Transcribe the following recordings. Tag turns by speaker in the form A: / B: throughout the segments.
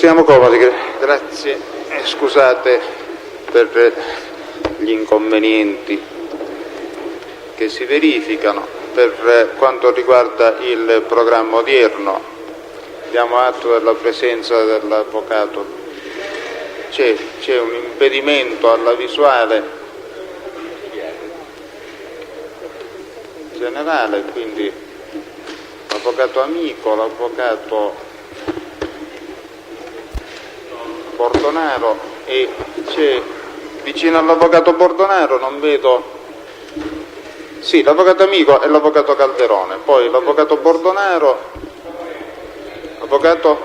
A: Stiamo comodi, grazie. Scusate per gli inconvenienti che si verificano. Per quanto riguarda il programma odierno, diamo atto della presenza dell'avvocato. C'è un impedimento alla visuale generale, quindi l'avvocato Amico, l'avvocato Bordonaro, e c'è vicino all'avvocato Bordonaro, non vedo, sì, l'avvocato Amico e l'avvocato Calderone, poi l'avvocato Bordonaro, l'avvocato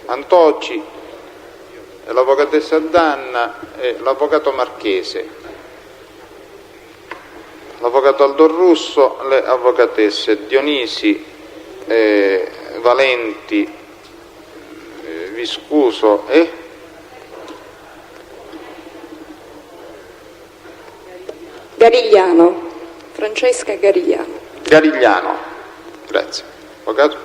A: Antocci, e l'avvocatessa Danna e l'avvocato Marchese, l'avvocato Aldo Russo, le avvocatesse Dionisi, Valenti, Viscuso e
B: Garigliano, Francesca Garigliano.
A: Garigliano, grazie. Avvocato?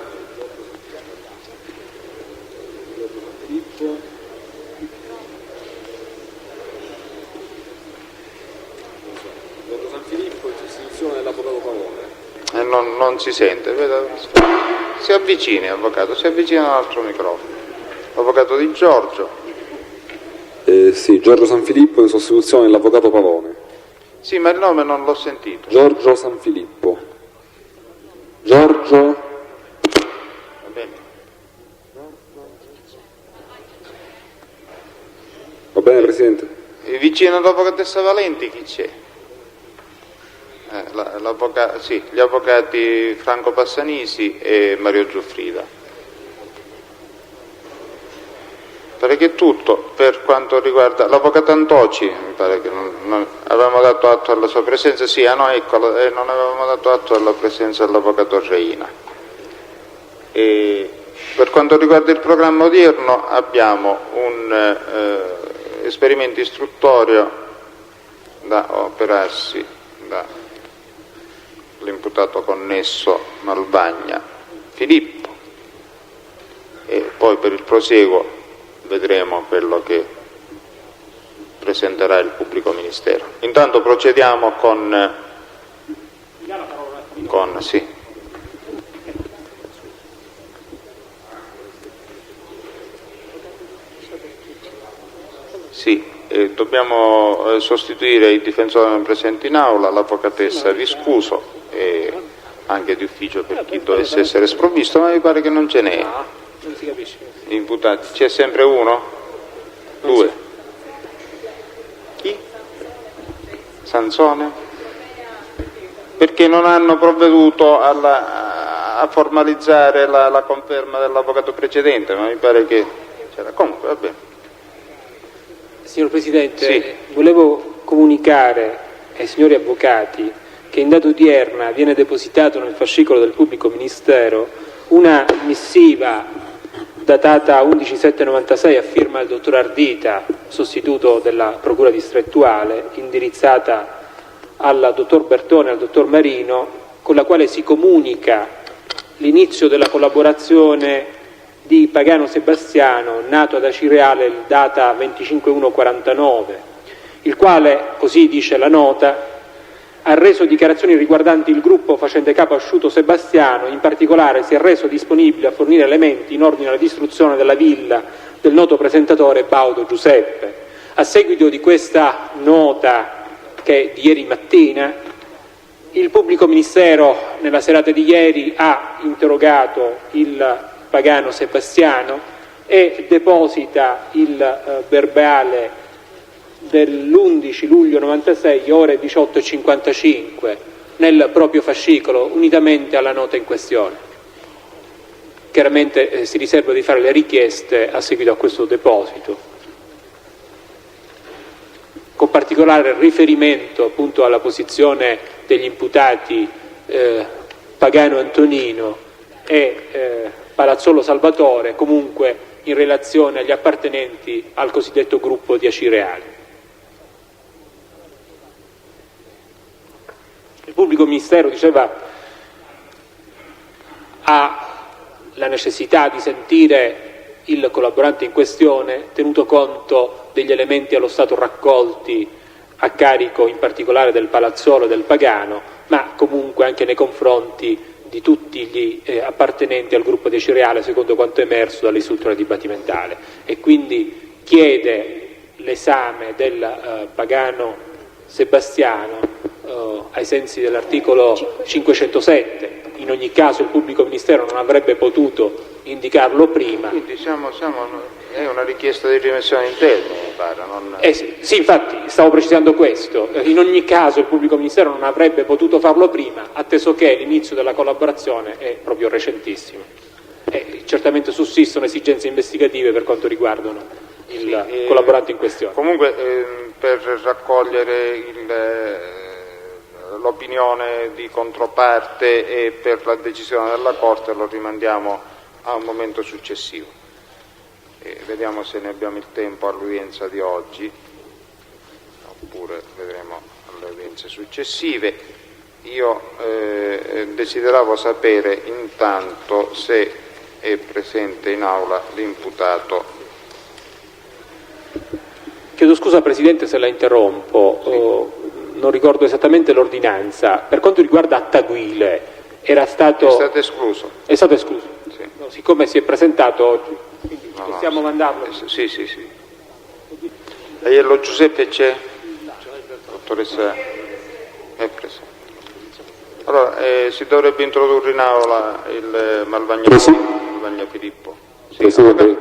C: San Filippo in sostituzione dell'avvocato Pavone.
A: Non si sente, veda? Si avvicini, avvocato, si avvicina all'altro microfono. Avvocato Di Giorgio.
C: Sì, Giorgio San Filippo in sostituzione dell'avvocato Pavone.
A: Sì, ma il nome non l'ho sentito.
C: Giorgio San Filippo. Giorgio.
A: Va bene.
C: Va bene, Presidente?
A: E vicino all'avvocatessa Valenti chi c'è? Sì, gli avvocati Franco Passanisi e Mario Giuffrida. Pare che è tutto. Per quanto riguarda l'avvocato Antocci, mi pare che non avevamo dato atto alla sua presenza, sì, no, eccolo, non avevamo dato atto alla presenza dell'avvocato Reina. E per quanto riguarda il programma odierno abbiamo un esperimento istruttorio da operarsi dall'imputato connesso Malvagna Filippo, e poi per il prosieguo vedremo quello che presenterà il pubblico ministero. Intanto procediamo con sì. Sì, dobbiamo sostituire il difensore presente in aula, l'avvocatessa Viscuso, e anche di ufficio per chi dovesse essere sprovvisto, ma mi pare che non ce n'è.
D: Non si capisce.
A: Imputati, c'è sempre uno? Due? Chi? Sansone? Perché non hanno provveduto a formalizzare la conferma dell'avvocato precedente, ma mi pare che c'era. Comunque, va bene.
D: Signor Presidente,
A: Sì.
D: volevo comunicare ai signori avvocati che in data odierna viene depositato nel fascicolo del pubblico ministero una missiva datata 11/7/96 a firma del dottor Ardita, sostituto della Procura distrettuale, indirizzata al dottor Bertone e al dottor Marino, con la quale si comunica l'inizio della collaborazione di Pagano Sebastiano, nato ad Acireale in data 25/1/49, il quale, così dice la nota, ha reso dichiarazioni riguardanti il gruppo facente capo Asciuto Sebastiano. In particolare si è reso disponibile a fornire elementi in ordine alla distruzione della villa del noto presentatore Baudo Giuseppe. A seguito di questa nota, che è di ieri mattina, il pubblico ministero nella serata di ieri ha interrogato il Pagano Sebastiano e deposita il verbale dell'11 luglio 96, ore 18:55, nel proprio fascicolo, unitamente alla nota in questione. Chiaramente si riserva di fare le richieste a seguito a questo deposito, con particolare riferimento appunto alla posizione degli imputati Pagano Antonino e Palazzolo Salvatore, comunque in relazione agli appartenenti al cosiddetto gruppo di Acireale. Il pubblico ministero, diceva, ha la necessità di sentire il collaborante in questione, tenuto conto degli elementi allo stato raccolti a carico in particolare del Palazzolo e del Pagano, ma comunque anche nei confronti di tutti gli appartenenti al gruppo dei Cireale, secondo quanto emerso dall'istruttoria dibattimentale, e quindi chiede l'esame del Pagano Sebastiano ai sensi dell'articolo 507. In ogni caso il pubblico ministero non avrebbe potuto indicarlo prima.
A: Quindi è una richiesta di rimessione in termini, mi pare.
D: Sì, infatti stavo precisando questo. In ogni caso il pubblico ministero non avrebbe potuto farlo prima, atteso che l'inizio della collaborazione è proprio recentissimo. Certamente sussistono esigenze investigative per quanto riguardano il collaborante in questione.
A: Comunque per raccogliere l'opinione di controparte e per la decisione della Corte lo rimandiamo a un momento successivo. Vediamo se ne abbiamo il tempo all'udienza di oggi, oppure vedremo alle udienze successive. Io desideravo sapere intanto se è presente in aula l'imputato.
D: Chiedo scusa Presidente se la interrompo, non ricordo esattamente l'ordinanza. Per quanto riguarda Attaguile, è stato
A: escluso.
D: È stato escluso.
A: Sì.
D: No, siccome si è presentato oggi, quindi possiamo mandarlo.
A: Sì. Aiello Giuseppe c'è? Dottoressa è presente. Allora, si dovrebbe introdurre in aula il Malvagna Filippo. Sì,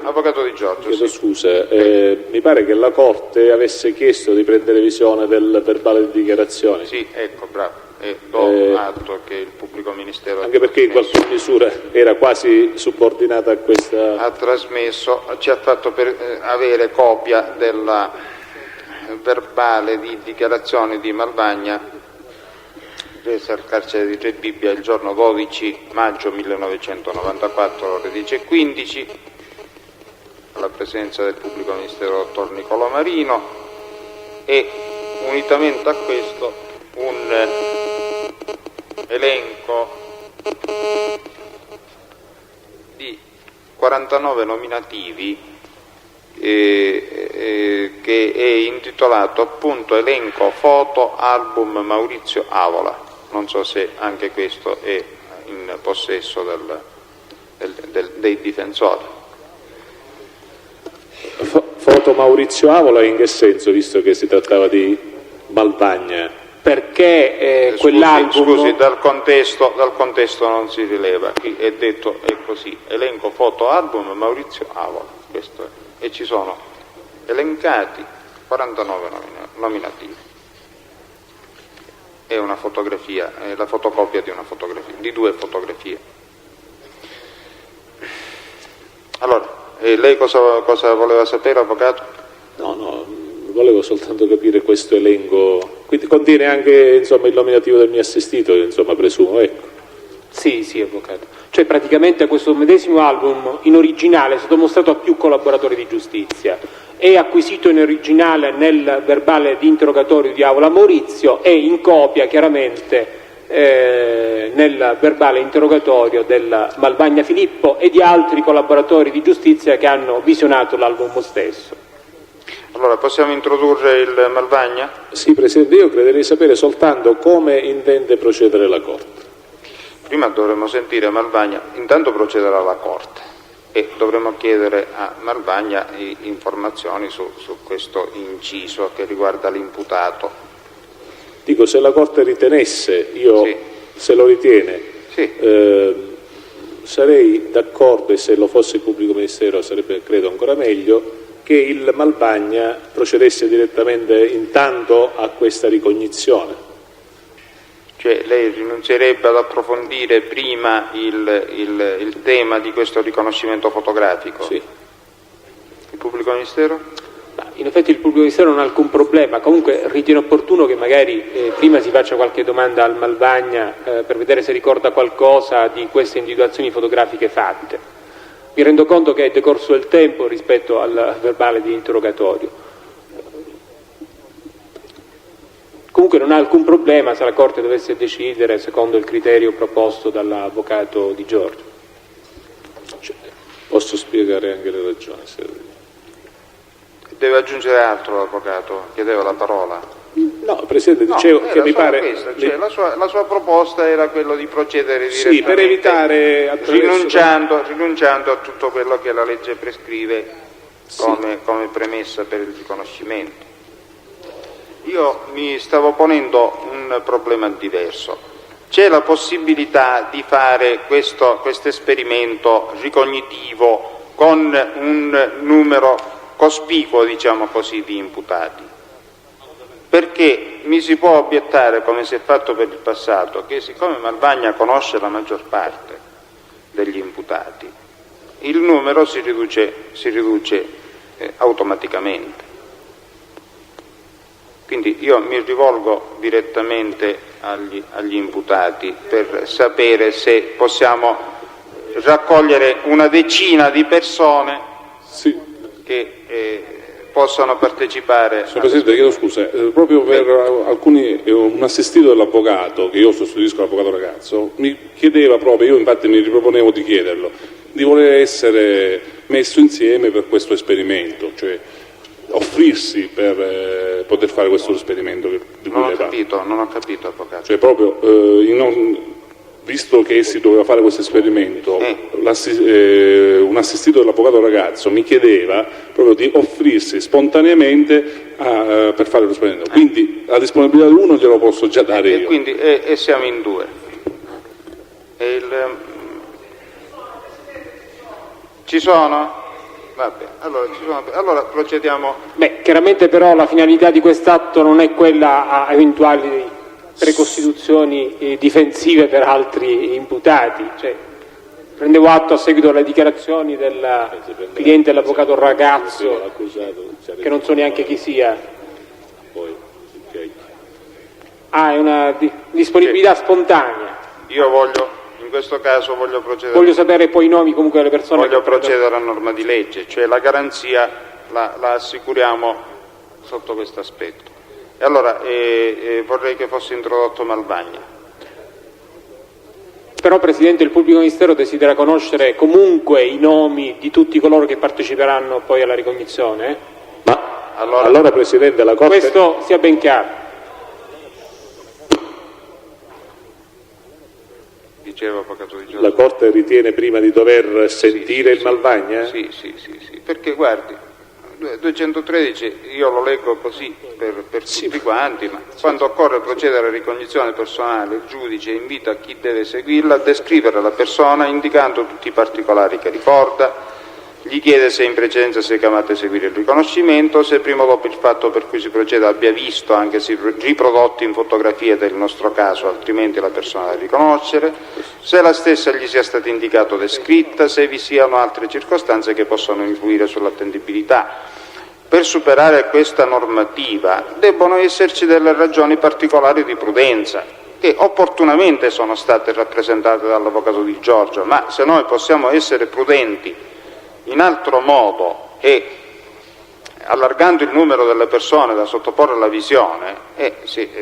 A: avvocato Di Giorgio.
E: Chiedo scusa, mi pare che la Corte avesse chiesto di prendere visione del verbale di dichiarazione.
A: Sì, ecco, bravo. Do atto che il pubblico ministero
E: anche perché in qualche misura era quasi subordinata a questa.
A: Ha trasmesso, ci ha fatto avere copia del verbale di dichiarazione di Malvagna presa al carcere di Tre Bibbia il giorno 12 maggio 1994 ore 10:15, alla presenza del pubblico ministero dottor Nicolò Marino, e unitamente a questo un elenco di 49 nominativi che è intitolato appunto elenco foto album Maurizio Avola. Non so se anche questo è in possesso dei difensori.
E: Foto Maurizio Avola in che senso, visto che si trattava di Malvagna?
D: Perché quell'album...
A: Scusi, dal contesto non si rileva, qui è detto è così, elenco foto album Maurizio Avola, questo è. E ci sono elencati 49 nominativi. È una fotografia, è la fotocopia di una fotografia, di 2 fotografie. Allora, lei cosa voleva sapere, avvocato?
E: No, volevo soltanto capire questo elenco, quindi contiene anche insomma il nominativo del mio assistito, insomma presumo, ecco.
D: Sì, avvocato. Cioè praticamente questo medesimo album in originale è stato mostrato a più collaboratori di giustizia, è acquisito in originale nel verbale di interrogatorio di Avola Maurizio e in copia chiaramente nel verbale interrogatorio del Malvagna Filippo e di altri collaboratori di giustizia che hanno visionato l'album stesso.
A: Allora, possiamo introdurre il Malvagna?
E: Sì, Presidente, io crederei sapere soltanto come intende procedere la Corte.
A: Prima dovremmo sentire Malvagna, intanto procederà la Corte e dovremmo chiedere a Malvagna informazioni su questo inciso che riguarda l'imputato.
E: Dico, se la Corte ritenesse,
A: Sì.
E: se lo ritiene,
A: Sì.
E: Sarei d'accordo, e se lo fosse il pubblico ministero sarebbe credo ancora meglio, che il Malvagna procedesse direttamente intanto a questa ricognizione.
A: Cioè lei rinunzierebbe ad approfondire prima il tema di questo riconoscimento fotografico?
E: Sì.
A: Il pubblico ministero?
D: In effetti il pubblico ministero non ha alcun problema, comunque ritiene opportuno che magari prima si faccia qualche domanda al Malvagna per vedere se ricorda qualcosa di queste individuazioni fotografiche fatte. Mi rendo conto che è decorso il tempo rispetto al verbale di interrogatorio. Comunque non ha alcun problema se la Corte dovesse decidere secondo il criterio proposto dall'avvocato Di Giorgio.
E: spiegare anche le ragioni.
A: Deve aggiungere altro l'avvocato? Chiedeva la parola.
E: No, Presidente, dicevo che mi pare...
A: Questa, cioè, la sua proposta era quello di procedere direttamente,
E: sì, per evitare...
A: rinunciando a tutto quello che la legge prescrive come premessa per il riconoscimento. Io mi stavo ponendo un problema diverso. C'è la possibilità di fare questo esperimento ricognitivo con un numero cospicuo, diciamo così, di imputati? Perché mi si può obiettare, come si è fatto per il passato, che siccome Malvagna conosce la maggior parte degli imputati, il numero si riduce automaticamente. Quindi io mi rivolgo direttamente agli imputati per sapere se possiamo raccogliere una decina di persone che possano partecipare.
C: Signor Presidente, chiedo scusa, proprio per alcuni, un assistito dell'avvocato, che io sostituisco l'avvocato ragazzo, mi chiedeva proprio, io infatti mi riproponevo di chiederlo, di voler essere messo insieme per questo esperimento, cioè offrirsi per poter fare questo esperimento di cui lei parla.
A: Non ho capito, avvocato.
C: Cioè proprio, visto che si doveva fare questo esperimento, un assistito dell'avvocato ragazzo mi chiedeva proprio di offrirsi spontaneamente per fare lo esperimento. Quindi la disponibilità di uno glielo posso già dare io.
A: Quindi, siamo in due. Ci sono? Vabbè, allora procediamo.
D: Chiaramente però la finalità di quest'atto non è quella a eventuali precostituzioni difensive per altri imputati. Cioè, prendevo atto a seguito delle dichiarazioni del cliente dell'avvocato ragazzo, che non so neanche chi sia. È una disponibilità spontanea.
A: In questo caso voglio procedere.
D: Voglio sapere poi i nomi comunque delle persone.
A: Voglio procedere a norma di legge, cioè la garanzia la assicuriamo sotto questo aspetto. E allora vorrei che fosse introdotto Malvagna.
D: Però, Presidente, il pubblico ministero desidera conoscere comunque i nomi di tutti coloro che parteciperanno poi alla ricognizione?
E: Ma allora Presidente, la Corte...
D: Questo sia ben chiaro.
A: Diceva avvocato Di Giorgio.
E: La Corte ritiene prima di dover sentire il Malvagna?
A: Sì, perché guardi, 213 io lo leggo così per tutti quanti, ma quando occorre procedere alla ricognizione personale, il giudice invita chi deve seguirla a descrivere la persona indicando tutti i particolari che ricorda, gli chiede se in precedenza si è chiamato a eseguire il riconoscimento, se prima o dopo il fatto per cui si procede abbia visto, anche se riprodotti in fotografia del nostro caso, altrimenti la persona da riconoscere, se la stessa gli sia stata indicata o descritta, se vi siano altre circostanze che possono influire sull'attendibilità. Per superare questa normativa debbono esserci delle ragioni particolari di prudenza, che opportunamente sono state rappresentate dall'avvocato Di Giorgio, ma se noi possiamo essere prudenti in altro modo e allargando il numero delle persone da sottoporre alla visione,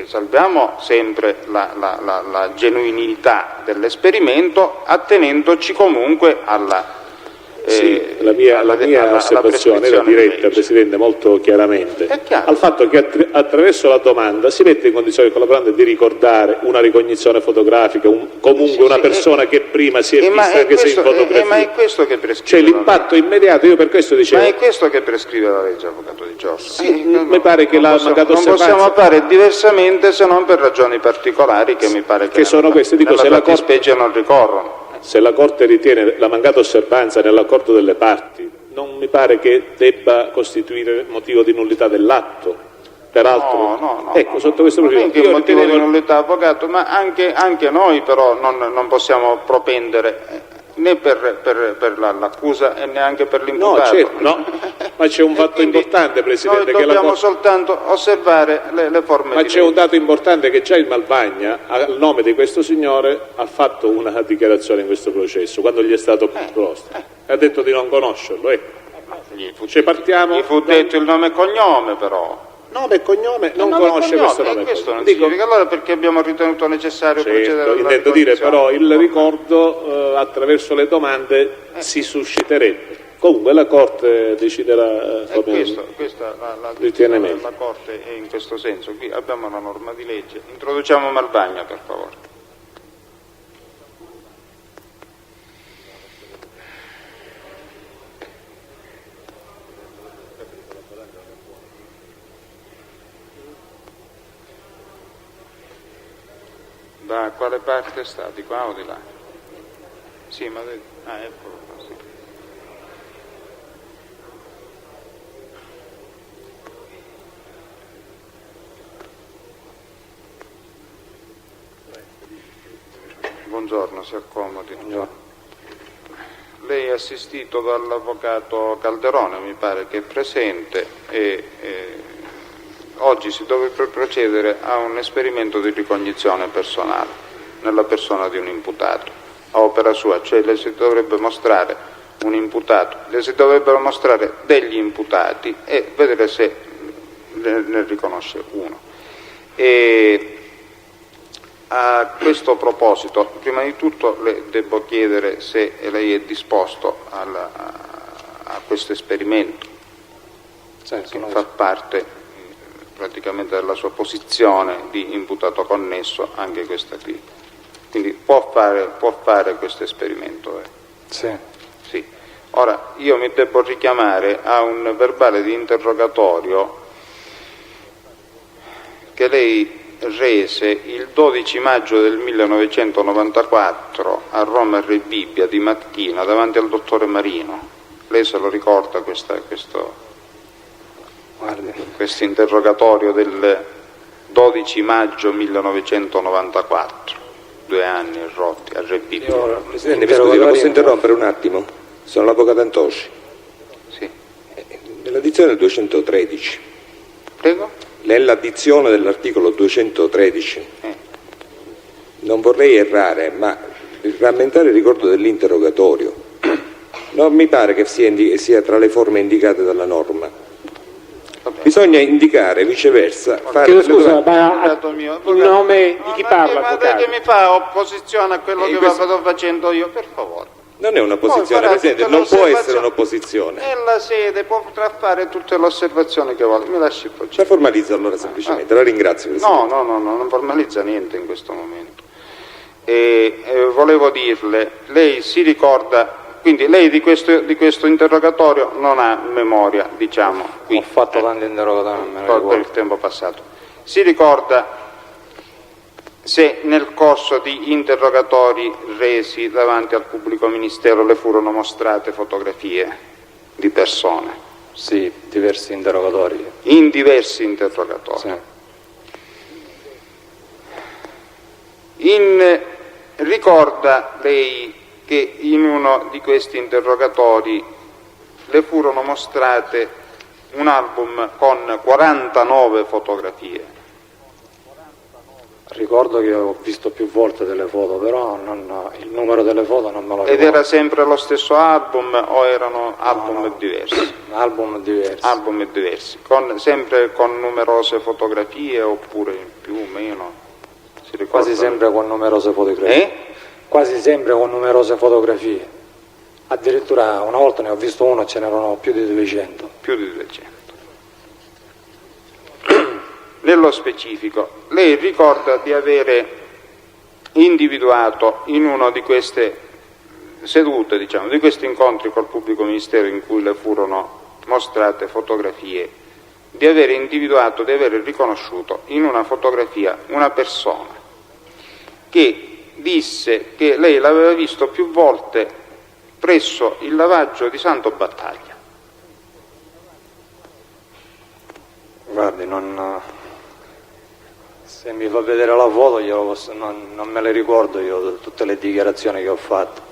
A: salviamo sempre la genuinità dell'esperimento, attenendoci comunque alla
E: la mia osservazione era diretta, Presidente, molto chiaramente al fatto che attraverso la domanda si mette in condizione il collaborante di ricordare una ricognizione fotografica, comunque una persona che prima si è vista anche se in fotografia.
A: Ma è questo che prescrive,
E: cioè l'impatto immediato, io per questo dicevo.
A: Ma è questo che prescrive la legge, avvocato Di Giorgio.
E: Mi pare che la mancata osservanza.
A: Non possiamo fare diversamente se non per ragioni particolari che mi pare che
E: sono queste, dico, se la
A: fattispecie non ricorrono.
E: Se la Corte ritiene la mancata osservanza nell'accordo delle parti, non mi pare che debba costituire motivo di nullità dell'atto. Peraltro, sotto questo profilo.
A: Non è che un motivo di nullità, avvocato, ma anche noi però non possiamo propendere né per l'accusa e neanche per l'imputato.
E: Ma c'è un fatto importante, Presidente.
A: Noi dobbiamo soltanto osservare le forme.
E: Ma c'è un dato importante, che già il Malvagna, al nome di questo signore, ha fatto una dichiarazione in questo processo, quando gli è stato proposto. Ha detto di non conoscerlo. Gli
A: fu detto il nome e cognome, però.
E: Nome e cognome, non conosce questo nome.
A: Questo non significa allora perché abbiamo ritenuto necessario procedere alla
E: intendo dire, però il ricordo attraverso le domande si susciterebbe. Comunque la Corte deciderà come ritiene meglio.
A: La Corte è in questo senso. Qui abbiamo una norma di legge. Introduciamo Malvagna, per favore. Da quale parte sta? Di qua o di là? Sì, ma... eccolo qua, sì. Buongiorno, si accomodi.
F: Buongiorno.
A: Lei è assistito dall'avvocato Calderone, mi pare che è presente, e oggi si dovrebbe procedere a un esperimento di ricognizione personale nella persona di un imputato, a opera sua, cioè le si dovrebbe mostrare un imputato, le si dovrebbero mostrare degli imputati e vedere se ne riconosce uno. E a questo proposito, prima di tutto le devo chiedere se lei è disposto a questo esperimento, che fa parte praticamente della sua posizione di imputato connesso, anche questa qui. Quindi può fare questo esperimento?
F: Sì.
A: Sì. Ora, io mi devo richiamare a un verbale di interrogatorio che lei rese il 12 maggio del 1994 a Roma Re Bibbia di mattina davanti al dottore Marino. Lei se lo ricorda questo interrogatorio del 12 maggio 1994, 2 anni e rotti a Re Bibbia?
F: Presidente, mi scusi, la posso interrompere un attimo? Sono l'avvocato Antoci.
A: Sì.
F: Nell'addizione del 213.
A: Prego?
F: Nell'addizione dell'articolo 213, non vorrei errare, ma il rammentare il ricordo dell'interrogatorio non mi pare che sia tra le forme indicate dalla norma. Bisogna indicare viceversa.
D: Scusa, ma in nome di chi parla?
A: Ma lei che mi fa opposizione a quello che sto facendo io, per favore.
F: Non è un'opposizione, Presidente, non può essere un'opposizione.
A: Nella sede potrà fare tutte le osservazioni che vuole, mi lasci procedere.
F: La formalizzo allora semplicemente, la ringrazio, Presidente.
A: No, non formalizza niente in questo momento. Volevo dirle, lei si ricorda, quindi lei di questo interrogatorio non ha memoria, diciamo. Qui,
F: Ho fatto tanti interrogatori, non me ne ricordo.
A: Per il tempo passato. Si ricorda se nel corso di interrogatori resi davanti al pubblico ministero le furono mostrate fotografie di persone?
F: Sì, diversi interrogatori.
A: In diversi interrogatori?
F: Sì.
A: Ricorda lei che in uno di questi interrogatori le furono mostrate un album con 49 fotografie?
F: Ricordo che ho visto più volte delle foto, però il numero delle foto non me lo ricordo.
A: Ed era sempre lo stesso album o erano album diversi?
F: Album diversi.
A: Album diversi, sempre con numerose fotografie oppure più o meno? Si ricorda?
F: Quasi sempre con numerose fotografie. Quasi sempre con numerose fotografie. Addirittura una volta ne ho visto uno e ce n'erano più di 200.
A: Più di 200. Nello specifico, lei ricorda di avere individuato in una di queste sedute, diciamo, di questi incontri col pubblico ministero in cui le furono mostrate fotografie, di aver individuato, di aver riconosciuto in una fotografia una persona che disse che lei l'aveva visto più volte presso il lavaggio di Santo Battaglia.
F: Guardi, se mi fa vedere la foto non me le ricordo io tutte le dichiarazioni che ho fatto.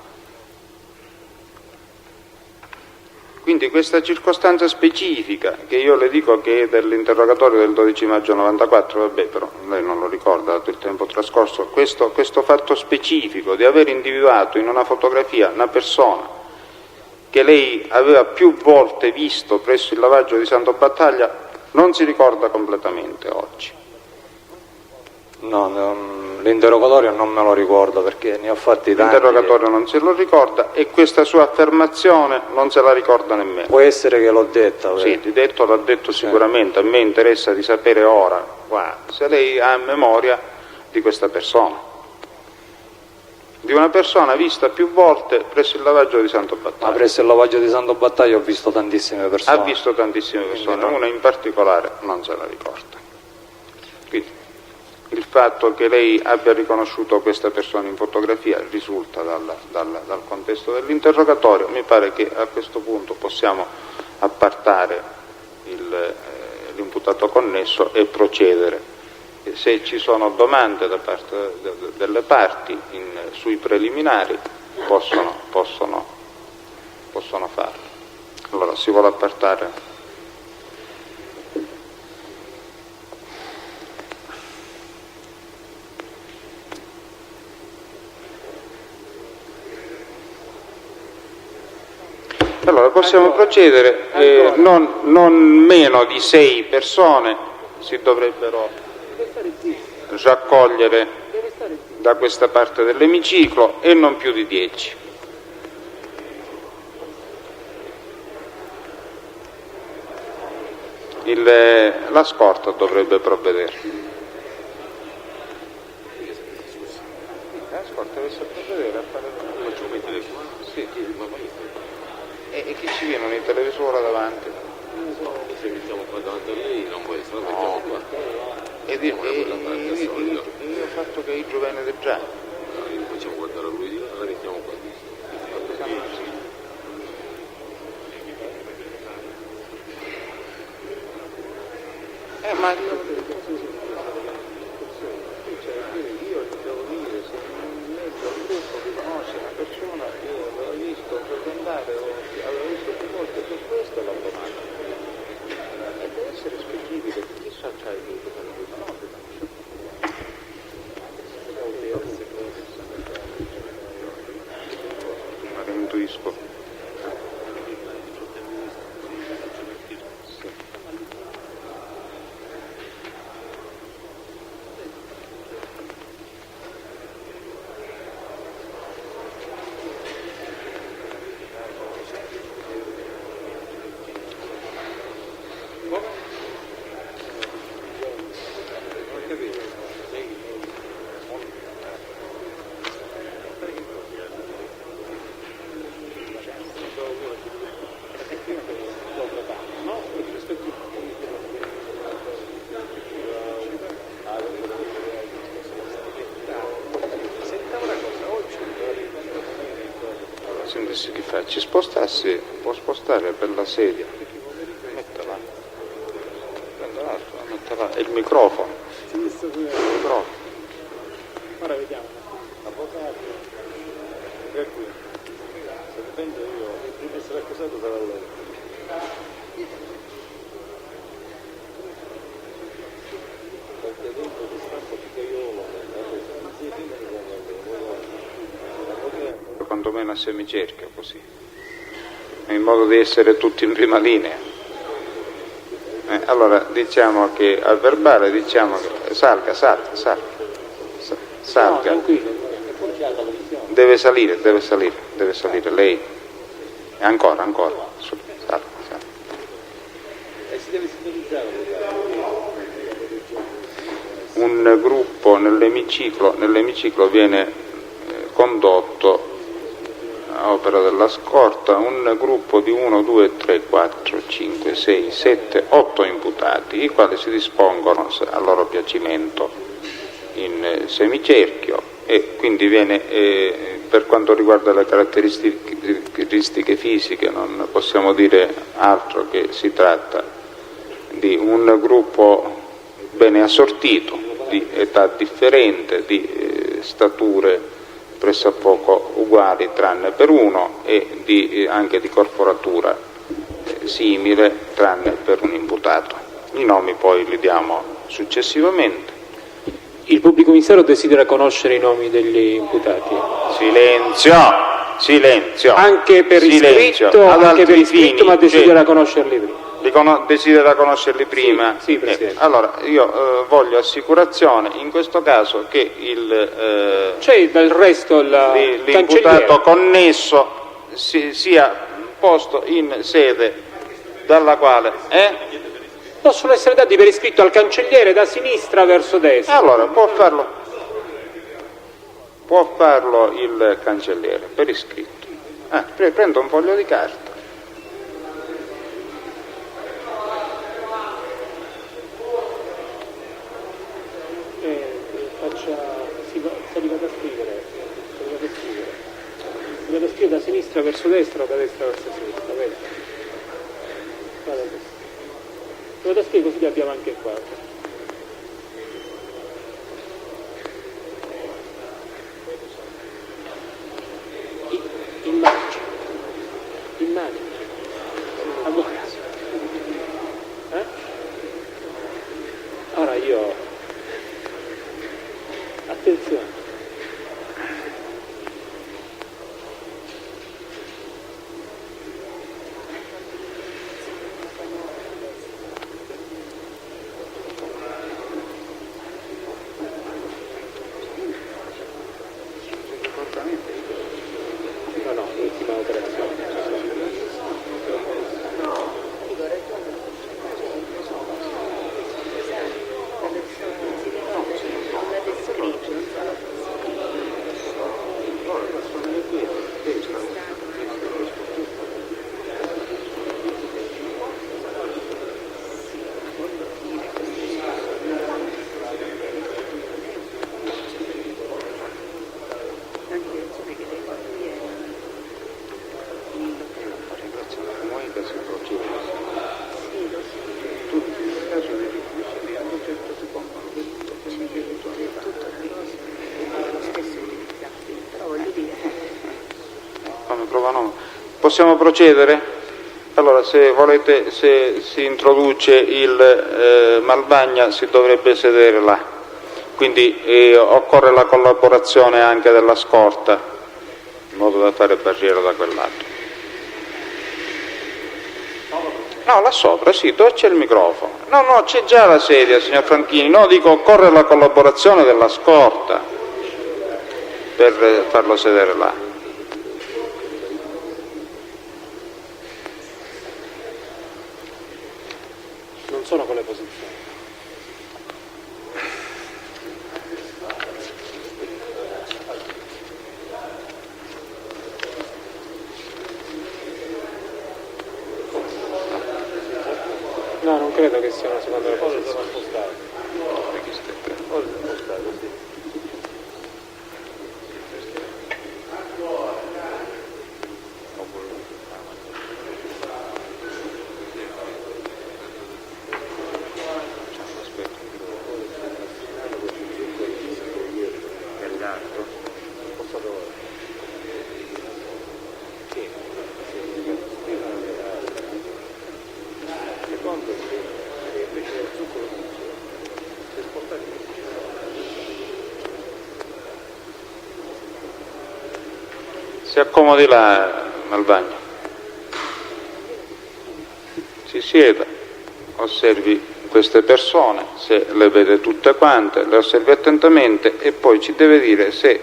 A: Quindi questa circostanza specifica, che io le dico che è dell'interrogatorio del 12 maggio 94, vabbè, però lei non lo ricorda dato il tempo trascorso, questo fatto specifico di aver individuato in una fotografia una persona che lei aveva più volte visto presso il lavaggio di Santo Battaglia non si ricorda completamente oggi.
G: No, l'interrogatorio non me lo ricordo perché ne ho fatti tanti.
A: L'interrogatorio non se lo ricorda e questa sua affermazione non se la ricorda nemmeno.
G: Può essere che l'ho detta.
A: Sì, di detto l'ha detto sicuramente, a me interessa di sapere ora se lei ha memoria di questa persona. Di una persona vista più volte presso il lavaggio di Santo Battaglio.
G: Ma presso il lavaggio di Santo Battaglio ho visto tantissime persone.
A: Ha visto tantissime persone, una in particolare non se la ricorda. Quindi il fatto che lei abbia riconosciuto questa persona in fotografia risulta dal contesto dell'interrogatorio. Mi pare che a questo punto possiamo appartare l'imputato connesso e procedere. Se ci sono domande da parte delle parti sui preliminari possono farlo. Allora si vuole appartare. Allora possiamo procedere, non meno di 6 persone si dovrebbero raccogliere da questa parte dell'emiciclo e non più di 10. La scorta dovrebbe provvedere. La scorta deve provvedere a fare sì. E chi ci viene? Un televisore davanti?
H: Se mettiamo qua davanti a lei non può essere, lo mettiamo qua.
A: Io ho fatto che il venite già.
H: Facciamo guardare a lui, la mettiamo qua.
A: Ma io devo dire, se in mezzo al gruppo che conosce una persona, io l'ho visto frequentare, avevo visto più volte per questo la domanda. E deve essere specifico, chissà c'hai il gruppo che non li conosce. Ma che intuisco. Che fa? Ci spostassi, può spostare per la sedia, mettela, mettela, e il microfono.
E: Ora vediamo, avvocato, è qui, se dipende io, il primo essere accusato sarà lei. Perché dentro di stampo picaiolo,
A: quantomeno a semicerchio, così, in modo di essere tutti in prima linea. Allora diciamo che al verbale diciamo che salga.
D: No, tranquillo.
A: Deve salire lei. E ancora. Salga.
E: E si deve sintonizzare.
A: Un gruppo nell'emiciclo viene condotto a opera della scorta un gruppo di 1, 2, 3, 4, 5, 6, 7, 8 imputati, i quali si dispongono a loro piacimento in semicerchio e quindi viene, per quanto riguarda le caratteristiche fisiche, non possiamo dire altro che si tratta di un gruppo bene assortito, di età differente, di stature pressappoco uguali tranne per uno e anche di corporatura simile tranne per un imputato. I nomi poi li diamo successivamente.
D: Il pubblico ministero desidera conoscere i nomi degli imputati.
A: Silenzio!
D: Anche per iscritto, ma desidera conoscerli prima.
A: Desidera conoscerli prima?
D: Sì, Presidente.
A: Allora, io voglio assicurazione, in questo caso, che
D: c'è del resto
A: l'imputato connesso sia posto in sede dalla quale...
D: Possono essere dati per iscritto al cancelliere da sinistra verso destra.
A: Allora, può farlo il cancelliere per iscritto. Prendo un foglio di carta.
D: Si vada a scrivere da sinistra verso destra o da destra verso sinistra, vedi? Vada così. Si vada a scrivere così li abbiamo anche qua. Immagini. Allora. Ora io... Attenzione. No, l'ultima operazione.
A: Possiamo procedere? Allora, se volete, se si introduce il Malvagna si dovrebbe sedere là, quindi occorre la collaborazione anche della scorta, in modo da fare barriera da quel lato. No, là sopra, sì, dove c'è il microfono? No, c'è già la sedia, signor Franchini. No, dico, occorre la collaborazione della scorta per farlo sedere là.
D: Non sono con le posizioni. No, non credo che sia una seconda posizione.
A: Si accomodi là, Malvagna. Si sieda, osservi queste persone, se le vede tutte quante, le osservi attentamente e poi ci deve dire se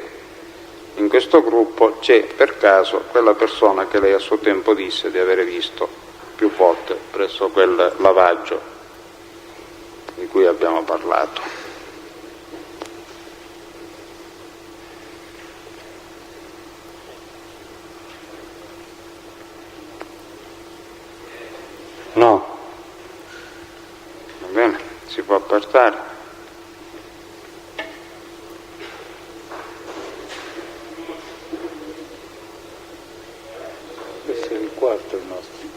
A: in questo gruppo c'è per caso quella persona che lei a suo tempo disse di avere visto più volte presso quel lavaggio di cui abbiamo parlato. No. Va bene, si può appartare.
I: Questo è il quarto il nostro.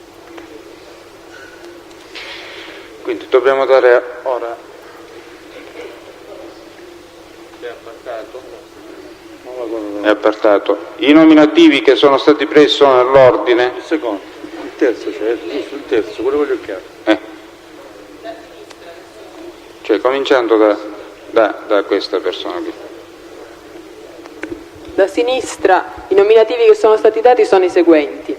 A: Quindi dobbiamo dare ora. È appartato? È appartato. I nominativi che sono stati presi sono nell'ordine?
I: Il secondo, il terzo, cioè giusto il terzo, quello voglio chiaro.
A: Cioè cominciando da questa persona qui.
B: Da sinistra i nominativi che sono stati dati sono i seguenti: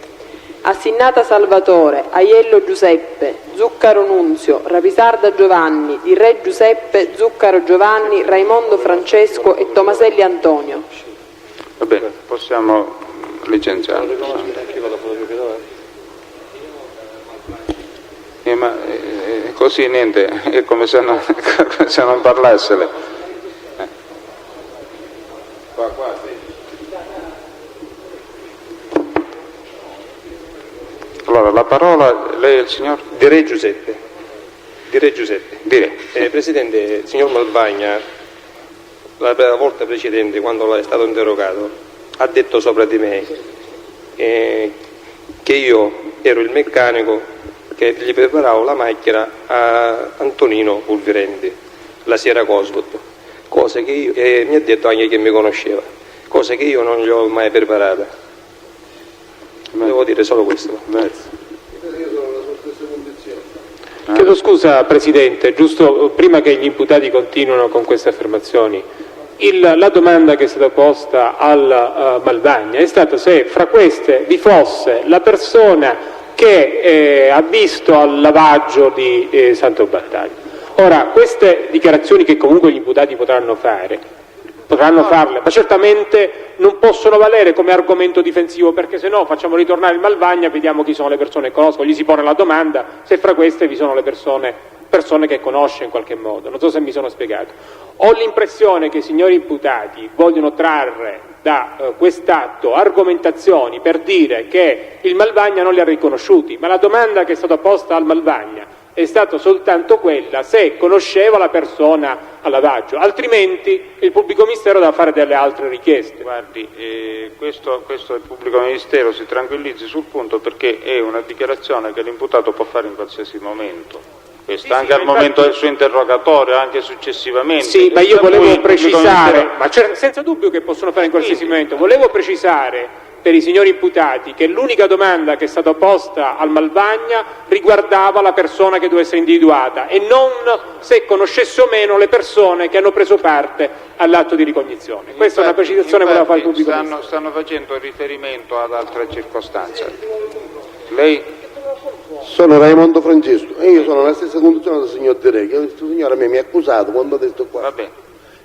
B: Assinnata Salvatore, Aiello Giuseppe, Zuccaro Nunzio, Rapisarda Giovanni, Di Re Giuseppe, Zuccaro Giovanni, Raimondo Francesco e Tomaselli Antonio.
A: Va bene, possiamo licenziarlo. Ma così niente, è come se non, come se non parlasse lei. Allora, la parola, lei è il signor?
J: Di Re Giuseppe. Di Re Giuseppe.
A: Di Re.
J: Presidente, signor Malvagna, la volta precedente, quando è stato interrogato, ha detto sopra di me che io ero il meccanico che gli preparavo la macchina a Antonino Pulvirenti la sera Cosworth, cose che io, e mi ha detto anche che mi conosceva, cose che io non gli ho mai preparate. Devo dire solo questo.
D: Chiedo scusa Presidente, giusto prima che gli imputati continuino con queste affermazioni, la domanda che è stata posta al Malvagna è stata se fra queste vi fosse la persona che ha visto al lavaggio di Santo Battaglio. Ora, queste dichiarazioni che comunque gli imputati potranno farle, ma certamente non possono valere come argomento difensivo, perché se no facciamo ritornare il Malvagna, vediamo chi sono le persone che conosco, gli si pone la domanda se fra queste vi sono le persone che conosce in qualche modo. Non so se mi sono spiegato. Ho l'impressione che i signori imputati vogliono trarre da quest'atto argomentazioni per dire che il Malvagna non li ha riconosciuti, ma la domanda che è stata posta al Malvagna è stata soltanto quella se conosceva la persona al lavaggio, altrimenti il pubblico ministero deve fare delle altre richieste.
A: Guardi, questo il pubblico ministero si tranquillizzi sul punto, perché è una dichiarazione che l'imputato può fare in qualsiasi momento. Questo, anche al momento del suo interrogatorio, anche successivamente.
D: Sì, ma io volevo precisare, ma senza dubbio che possono fare in qualsiasi momento, volevo precisare per i signori imputati che l'unica domanda che è stata posta al Malvagna riguardava la persona che doveva essere individuata e non se conoscesse o meno le persone che hanno preso parte all'atto di ricognizione. Questa è una precisazione che voleva fare il pubblico ministero.
A: Stanno facendo riferimento ad altre circostanze. Lei?
K: Sono Raimondo Francesco e io sono nella stessa condizione del signor Di Re, che questo signore a me mi ha accusato quando ha detto qua.
A: Va bene.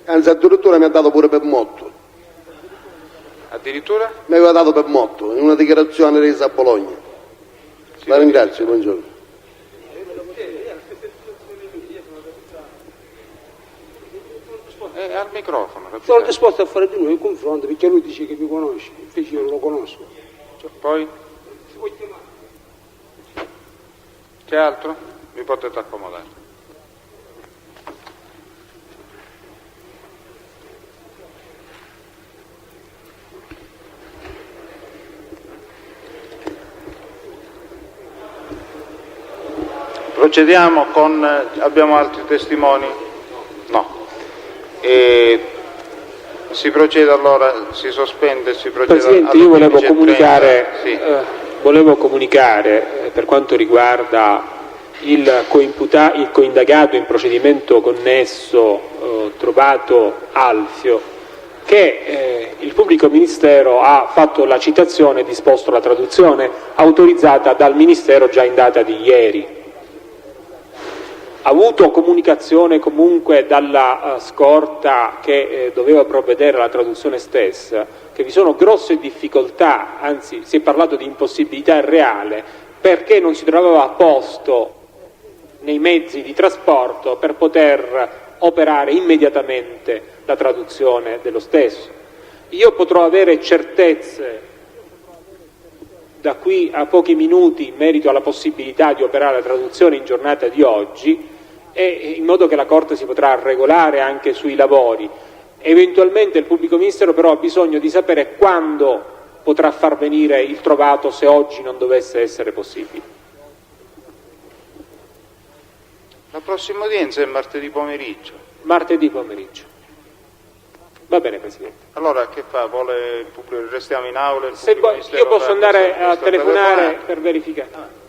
K: Anzi, addirittura mi ha dato pure per motto.
A: Addirittura?
K: Mi aveva dato per motto in una dichiarazione resa a Bologna. Sì, la ringrazio, buongiorno.
A: Al microfono.
L: Sono disposto a fare di lui un confronto, perché lui dice che mi conosce, invece io non lo conosco.
A: Poi? C'è altro? Vi potete accomodare. Procediamo con... abbiamo altri testimoni? No. Si procede allora, si sospende, si procede...
D: Presidente, io volevo comunicare,
A: sì.
D: Volevo comunicare per quanto riguarda il coindagato in procedimento connesso trovato Alfio, che il pubblico ministero ha fatto la citazione e disposto la traduzione autorizzata dal Ministero già in data di ieri. Ha avuto comunicazione comunque dalla scorta che doveva provvedere alla traduzione stessa, che vi sono grosse difficoltà, anzi si è parlato di impossibilità reale, perché non si trovava a posto nei mezzi di trasporto per poter operare immediatamente la traduzione dello stesso. Io potrò avere certezze da qui a pochi minuti in merito alla possibilità di operare la traduzione in giornata di oggi, e in modo che la Corte si potrà regolare anche sui lavori. Eventualmente il pubblico ministero però ha bisogno di sapere quando potrà far venire il trovato, se oggi non dovesse essere possibile.
A: La prossima udienza è martedì pomeriggio.
D: Martedì pomeriggio. Va bene, Presidente.
A: Allora che fa? Vuole il pubblico? Restiamo in aula?
D: Io posso andare a telefonare per verificare.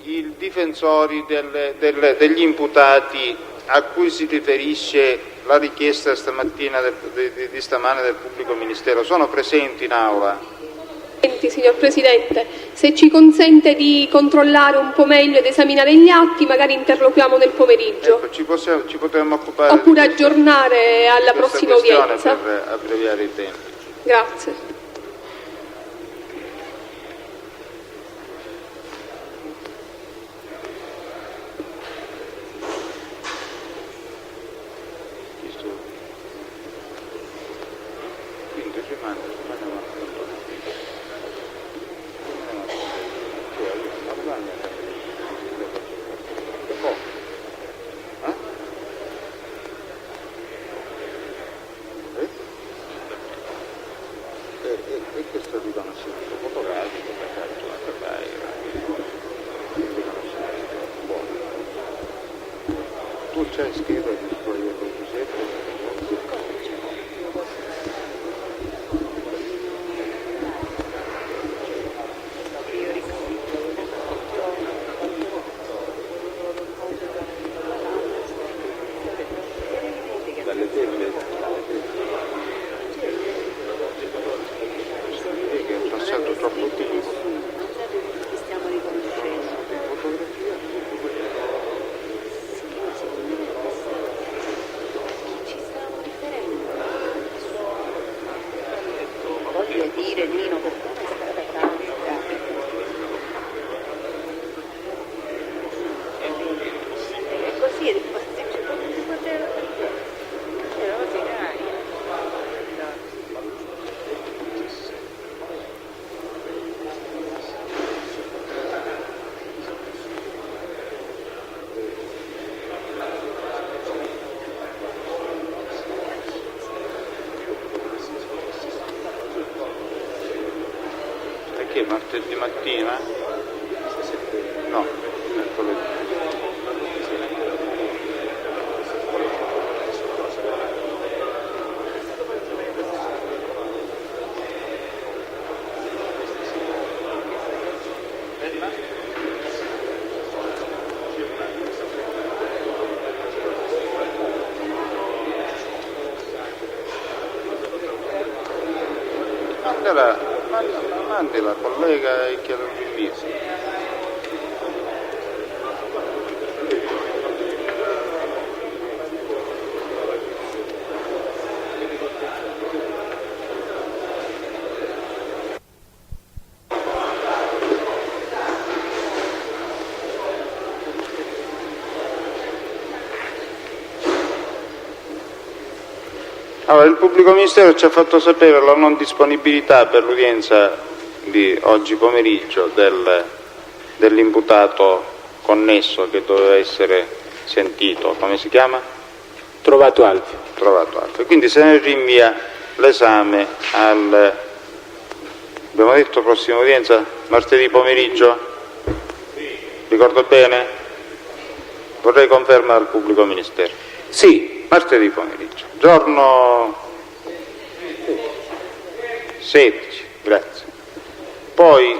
A: I difensori degli imputati a cui si riferisce la richiesta stamattina di stamane del pubblico ministero sono presenti in aula?
M: Signor Presidente, se ci consente di controllare un po' meglio ed esaminare gli atti, magari interloquiamo nel pomeriggio.
A: Ecco, ci potremmo occupare
M: oppure aggiornare alla prossima udienza
A: per abbreviare i tempi.
M: Grazie.
A: E questo riconoscimento fotografico buono. Tu c'hai scritto il foglio del Giuseppe? Perché martedì mattina? No, mercoledì. Mandi la collega e chiedo il rinvio. Allora, il pubblico ministero ci ha fatto sapere la non disponibilità per l'udienza di oggi pomeriggio dell'imputato connesso che doveva essere sentito. Come si chiama?
D: Trovato Alfio.
A: Trovato Alfio. Quindi se ne rinvia l'esame al, abbiamo detto, prossima udienza martedì pomeriggio? Ricordo bene? Vorrei conferma dal pubblico ministero.
D: Sì.
A: Martedì pomeriggio. Giorno 16, grazie. Poi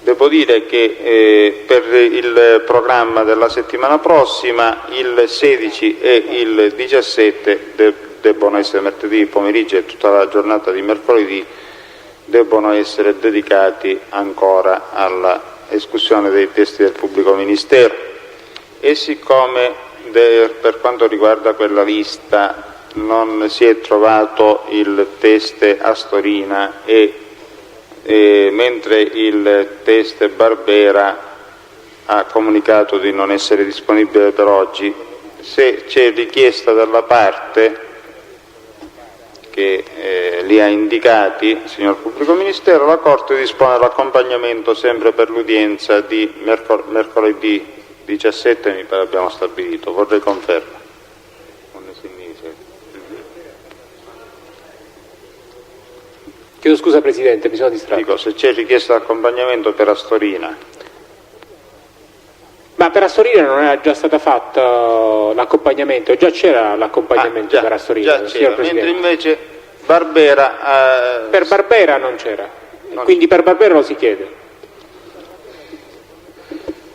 A: devo dire che per il programma della settimana prossima il 16 e il 17 debbono essere martedì pomeriggio e tutta la giornata di mercoledì debbono essere dedicati ancora alla escussione dei testi del pubblico ministero. E siccome per quanto riguarda quella lista non si è trovato il teste Astorina mentre il teste Barbera ha comunicato di non essere disponibile per oggi, se c'è richiesta dalla parte che li ha indicati, signor pubblico ministero, la Corte dispone l'accompagnamento sempre per l'udienza di mercoledì 17, mi pare abbiamo stabilito, vorrei conferma.
D: Chiedo scusa Presidente, mi sono distratto.
A: Dico, se c'è richiesta di accompagnamento per Astorina.
D: Ma per Astorina non era già stata fatta l'accompagnamento, già c'era l'accompagnamento per Astorina, signor Presidente.
A: Mentre invece Barbera...
D: Per Barbera non c'era, quindi per Barbera lo si chiede.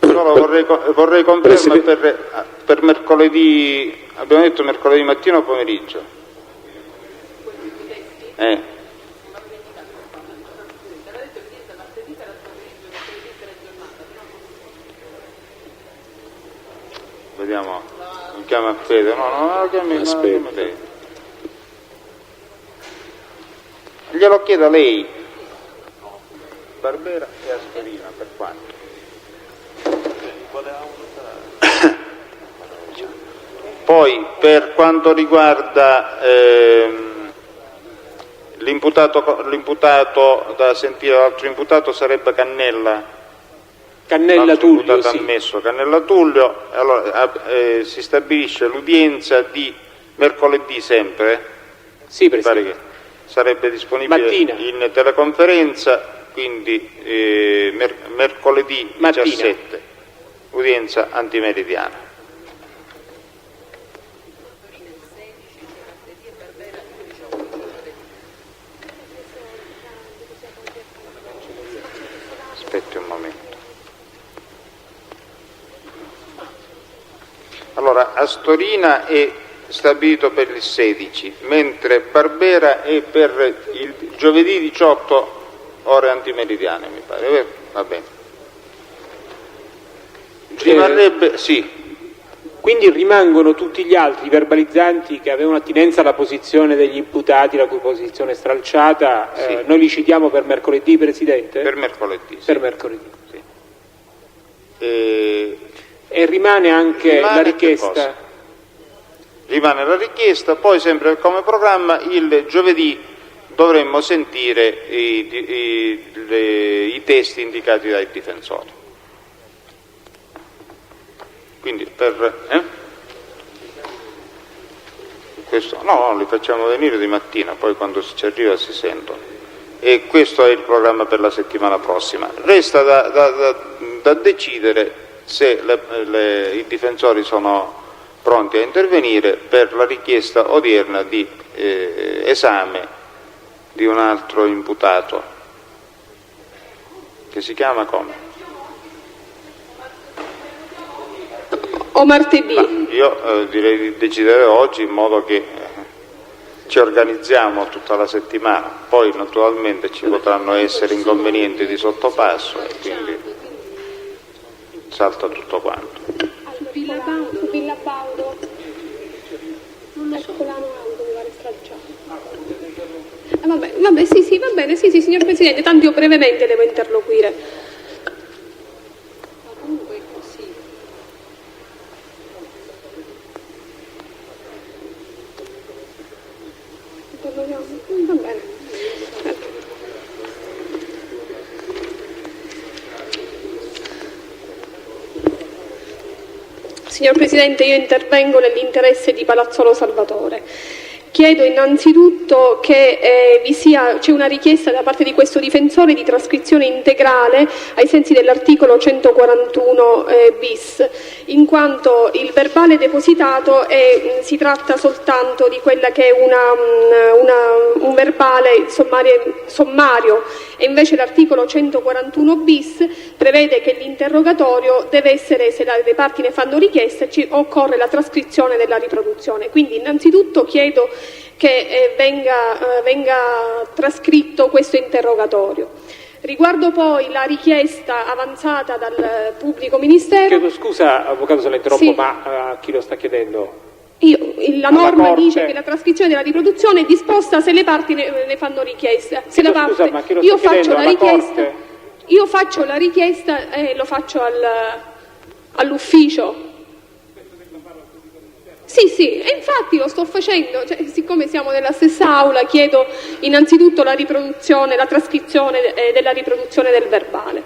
A: Solo vorrei conferma per mercoledì, abbiamo detto mercoledì mattina o pomeriggio? Vediamo, mi chiama Fede, no, chiami lei. Glielo chiedo a lei. Barbera e Astorina, per quanto? Poi per quanto riguarda l'imputato da sentire, l'altro imputato sarebbe Cannella
D: Tullio, sì.
A: Ammesso Cannella Tullio. Allora si stabilisce l'udienza di mercoledì sempre?
D: Sì, Presidente.
A: Mi pare che sarebbe disponibile mattina in teleconferenza, quindi mercoledì 17, udienza antimeridiana. Aspetti un momento. Allora, Astorina è stabilito per il 16, mentre Barbera è per il giovedì 18 ore antimeridiane, mi pare, vero? Va bene. Rimarrebbe, sì.
D: Quindi rimangono tutti gli altri verbalizzanti che avevano attinenza alla posizione degli imputati, la cui posizione è stralciata, sì. Noi li citiamo per mercoledì, Presidente?
A: Per mercoledì, sì.
D: Per mercoledì. Sì. E rimane anche la richiesta?
A: Rimane la richiesta, poi sempre come programma il giovedì dovremmo sentire i testi indicati dai difensori. Quindi questo no, li facciamo venire di mattina, poi quando ci arriva si sentono. E questo è il programma per la settimana prossima. Resta da decidere se i difensori sono pronti a intervenire per la richiesta odierna di esame di un altro imputato che si chiama come?
M: O martedì?
A: Io direi di decidere oggi in modo che ci organizziamo tutta la settimana, poi naturalmente ci potranno essere inconvenienti di sottopasso e quindi salta tutto quanto.
M: Villa Baudo. Ecco l'auto mi pare stracciato. Vabbè, sì, va bene, sì, signor Presidente, tanto io brevemente devo interloquire. Comunque è così. Va bene. Signor Presidente, io intervengo nell'interesse di Palazzolo Salvatore. Chiedo innanzitutto che c'è una richiesta da parte di questo difensore di trascrizione integrale ai sensi dell'articolo 141 bis, in quanto il verbale depositato si tratta soltanto di quella che è un verbale sommario, e invece l'articolo 141 bis prevede che l'interrogatorio deve essere, se le parti ne fanno richiesta, occorre la trascrizione della riproduzione. Quindi innanzitutto chiedo che venga trascritto questo interrogatorio. Riguardo poi la richiesta avanzata dal pubblico ministero...
D: Chiedo scusa, avvocato, se la interrompo,
M: sì.
D: Ma a chi lo sta chiedendo?
M: La norma dice che la trascrizione della riproduzione è disposta se le parti ne fanno richiesta. Se la parte,
D: scusa, ma chi lo sta chiedendo?
M: Io faccio la richiesta e lo faccio all'ufficio. Sì, e infatti lo sto facendo, siccome siamo nella stessa aula, chiedo innanzitutto la trascrizione della riproduzione del verbale.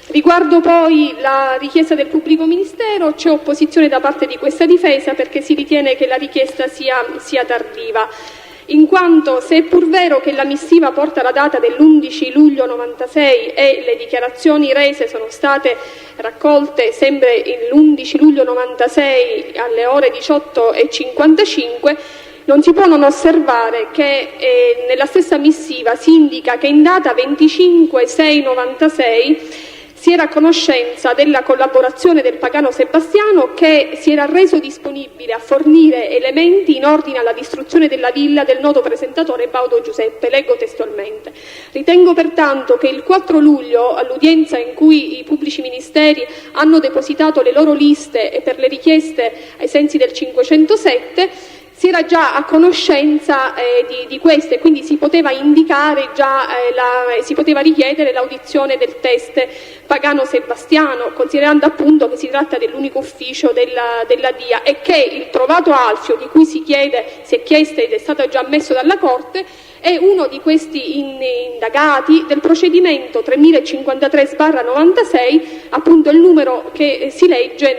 M: Riguardo poi la richiesta del pubblico ministero, c'è opposizione da parte di questa difesa perché si ritiene che la richiesta sia tardiva, in quanto se è pur vero che la missiva porta la data dell'11 luglio 96 e le dichiarazioni rese sono state raccolte sempre l'11 luglio 96 alle ore 18:55, non si può non osservare che nella stessa missiva si indica che in data 25/6/96 si era a conoscenza della collaborazione del Pagano Sebastiano, che si era reso disponibile a fornire elementi in ordine alla distruzione della villa del noto presentatore Baudo Giuseppe. Leggo testualmente: ritengo pertanto che il 4 luglio, all'udienza in cui i pubblici ministeri hanno depositato le loro liste e per le richieste ai sensi del 507, si era già a conoscenza di queste, quindi si poteva indicare già, si poteva richiedere l'audizione del teste Pagano Sebastiano, considerando appunto che si tratta dell'unico ufficio della DIA e che il trovato Alfio, di cui si è chiesto ed è stato già ammesso dalla Corte, è uno di questi indagati del procedimento 3053/96, appunto il numero che si legge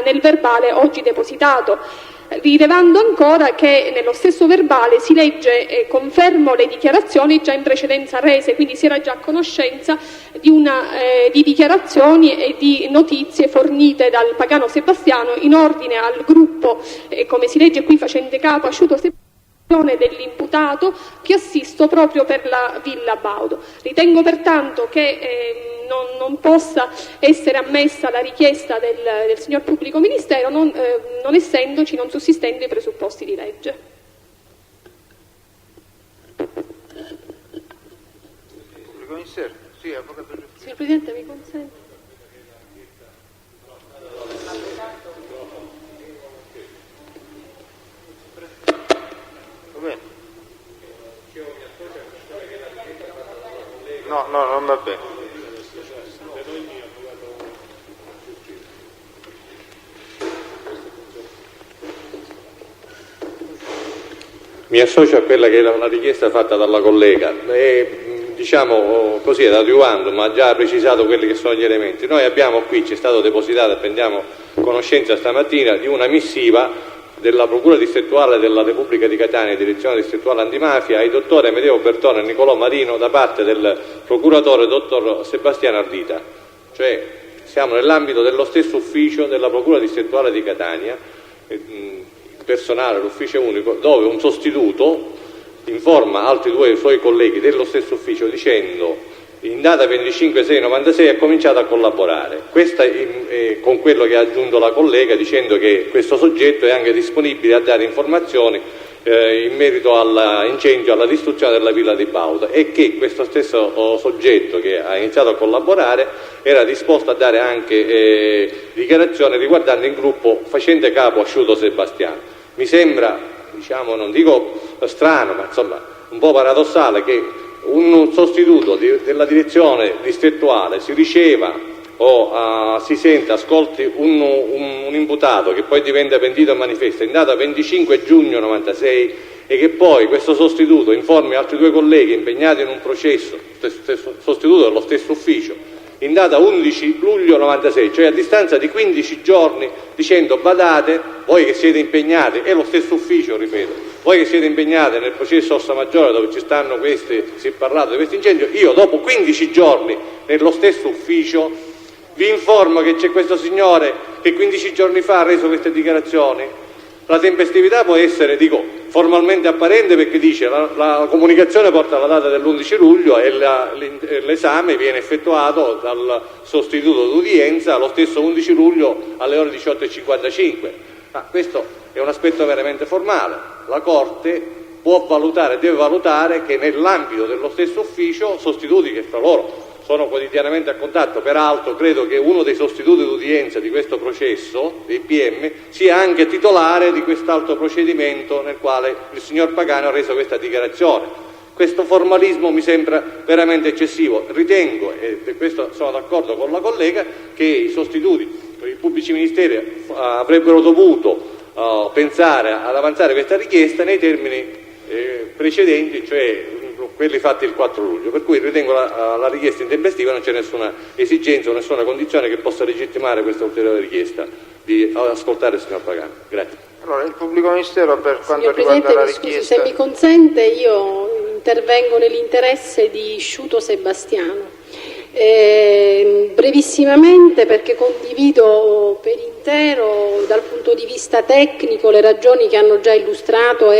M: nel verbale oggi depositato. Rilevando ancora che nello stesso verbale si legge confermo le dichiarazioni già in precedenza rese, quindi si era già a conoscenza di dichiarazioni e di notizie fornite dal Pagano Sebastiano in ordine al gruppo, come si legge qui, facente capo Asciuto Sebastiano, dell'imputato che assisto proprio per la Villa Baudo. Ritengo pertanto che non possa essere ammessa la richiesta del signor pubblico ministero, non sussistendo i presupposti di legge.
A: Pubblico ministero? Sì, avvocato.
M: Signor Presidente, mi consente?
A: Va bene. No, non va bene.
F: Mi associo a quella che era una richiesta fatta dalla collega e, diciamo così, ad adiuvando, ma ha già precisato quelli che sono gli elementi. Noi abbiamo qui, ci è stato depositato, prendiamo conoscenza stamattina di una missiva della Procura distrettuale della Repubblica di Catania, Direzione distrettuale antimafia, ai dottori Amedeo Bertone e Nicolò Marino da parte del procuratore dottor Sebastiano Ardita. Cioè siamo nell'ambito dello stesso ufficio della Procura distrettuale di Catania, personale, l'ufficio unico, dove un sostituto informa altri due suoi colleghi dello stesso ufficio dicendo in data 25/6/96 ha cominciato a collaborare. Questa con quello che ha aggiunto la collega dicendo che questo soggetto è anche disponibile a dare informazioni in merito all'incendio, alla distruzione della villa di Baudo, e che questo stesso soggetto che ha iniziato a collaborare era disposto a dare anche dichiarazioni riguardanti il gruppo facente capo Asciuto Sebastiano. Mi sembra, diciamo, non dico strano, ma insomma un po' paradossale che un sostituto della direzione distrettuale si riceva o si sente, ascolti un imputato che poi diventa pentito e manifesta in data 25 giugno 96 e che poi questo sostituto informi altri due colleghi impegnati in un processo, sostituto dello stesso ufficio, in data 11 luglio 96, cioè a distanza di 15 giorni, dicendo badate, voi che siete impegnati, è lo stesso ufficio, ripeto, voi che siete impegnati nel processo Ossa Maggiore dove ci stanno questi, si è parlato di questo incendio, io dopo 15 giorni nello stesso ufficio vi informo che c'è questo signore che 15 giorni fa ha reso queste dichiarazioni. La tempestività può essere, dico, formalmente apparente perché dice la comunicazione porta alla data dell'11 luglio e l'esame viene effettuato dal sostituto d'udienza lo stesso 11 luglio alle ore 18:55. Ma questo è un aspetto veramente formale. La Corte può valutare, deve valutare che nell'ambito dello stesso ufficio sostituti che fra loro sono quotidianamente a contatto, peraltro credo che uno dei sostituti d'udienza di questo processo, dei PM, sia anche titolare di quest'altro procedimento nel quale il signor Pagano ha reso questa dichiarazione. Questo formalismo mi sembra veramente eccessivo. Ritengo, e per questo sono d'accordo con la collega, che i sostituti, i pubblici ministeri avrebbero dovuto pensare ad avanzare questa richiesta nei termini precedenti, cioè quelli fatti il 4 luglio, per cui ritengo la richiesta intempestiva, non c'è nessuna esigenza o nessuna condizione che possa legittimare questa ulteriore richiesta di ascoltare il signor Pagano. Grazie.
A: Allora, il pubblico ministero per quanto
N: Signor
A: riguarda
N: Presidente,
A: la
N: mi scusi,
A: richiesta...
N: se mi consente io intervengo nell'interesse di Sciuto Sebastiano. Brevissimamente, perché condivido per intero dal punto di vista tecnico le ragioni che hanno già illustrato